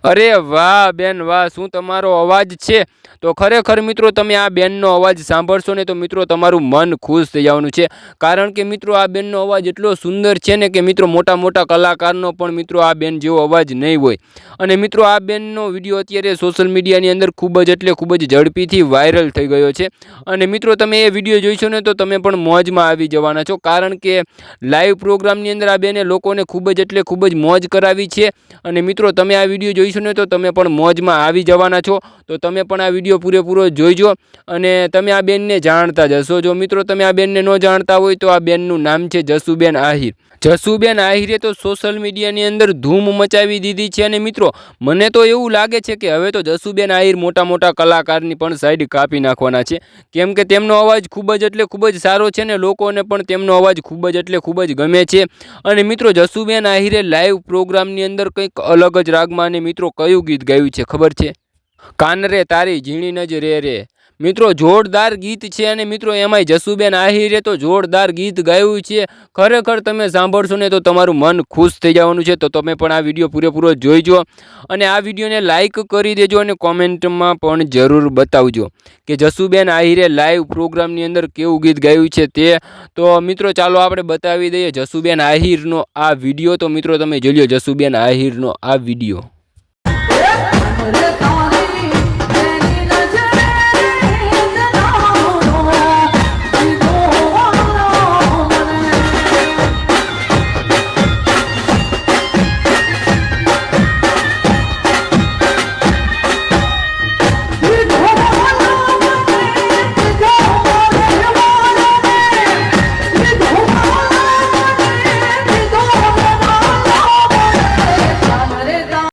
અરે વાહ બેન વાહ, શું તમારો અવાજ છે. તો ખરેખર મિત્રો તમે આ બેનનો અવાજ સાંભળશો ને તો મિત્રો તમારું મન ખુશ થઈ જવાનું છે. કારણ કે મિત્રો આ બેનનો અવાજ એટલો સુંદર છે ને કે મિત્રો મોટા મોટા કલાકારનો પણ મિત્રો આ બેન જેવો અવાજ નહીં હોય. અને મિત્રો આ બેનનો વિડીયો અત્યારે સોશિયલ મીડિયાની અંદર ખૂબ જ ઝડપીથી વાયરલ થઈ ગયો છે. અને મિત્રો તમે એ વિડીયો જોઈશો ને તો તમે પણ મોજમાં આવી જવાના છો. કારણ કે લાઈવ પ્રોગ્રામની અંદર આ બેને લોકોને ખૂબ જ મોજ કરાવી છે. અને મિત્રો તમે આ વિડીયો જોઈશો ને તો તમે પણ મોજમાં આવી જવાના છો. તો તમે પણ આ વિડીયો પૂરેપૂરો જોઈજો અને તમે આ બેનને જાણતા જ હશો. જો મિત્રો તમે આ બેનને ન જાણતા હોય તો આ બેનનું નામ છે જસુબેન આહિર. જસુબેન આહિરે તો સોશિયલ મીડિયાની અંદર ધૂમ મચાવી દીધી છે. અને મિત્રો મને તો એવું લાગે છે કે હવે તો જસુબેન આહિર મોટા મોટા કલાકારની પણ સાઈડ કાપી નાખવાના છે. કેમ કે તેમનો અવાજ ખૂબ જ સારો છે ને લોકોને પણ તેમનો અવાજ ખૂબ જ ગમે છે. અને મિત્રો જસુબેન આહિરે લાઈવ પ્રોગ્રામની અંદર કંઈક અલગ જ રાગમાં અને મિત્રો કયું ગીત ગાયું છે ખબર છે? કાન રે તારી ઝીણી નજરે રે. મિત્રો જોરદાર ગીત છે. અને મિત્રો એમાંય જસુબેન આહિરે તો જોરદાર ગીત ગાયું છે. ખરેખર તમે સાંભળશો ને તો તમારું મન ખુશ થઈ જવાનું છે. તો તમે પણ આ વિડીયો પૂરેપૂરો જોઈજો અને આ વિડીયોને લાઈક કરી દેજો અને કોમેન્ટમાં પણ જરૂર બતાવજો કે જસુબેન આહિરે લાઈવ પ્રોગ્રામની અંદર કેવું ગીત ગાયું છે તે. તો મિત્રો ચાલો આપણે બતાવી દઈએ જસુબેન આહિરનો આ વિડીયો. તો મિત્રો તમે જોઈ લો જસુબેન આહિરનો આ વિડીયો.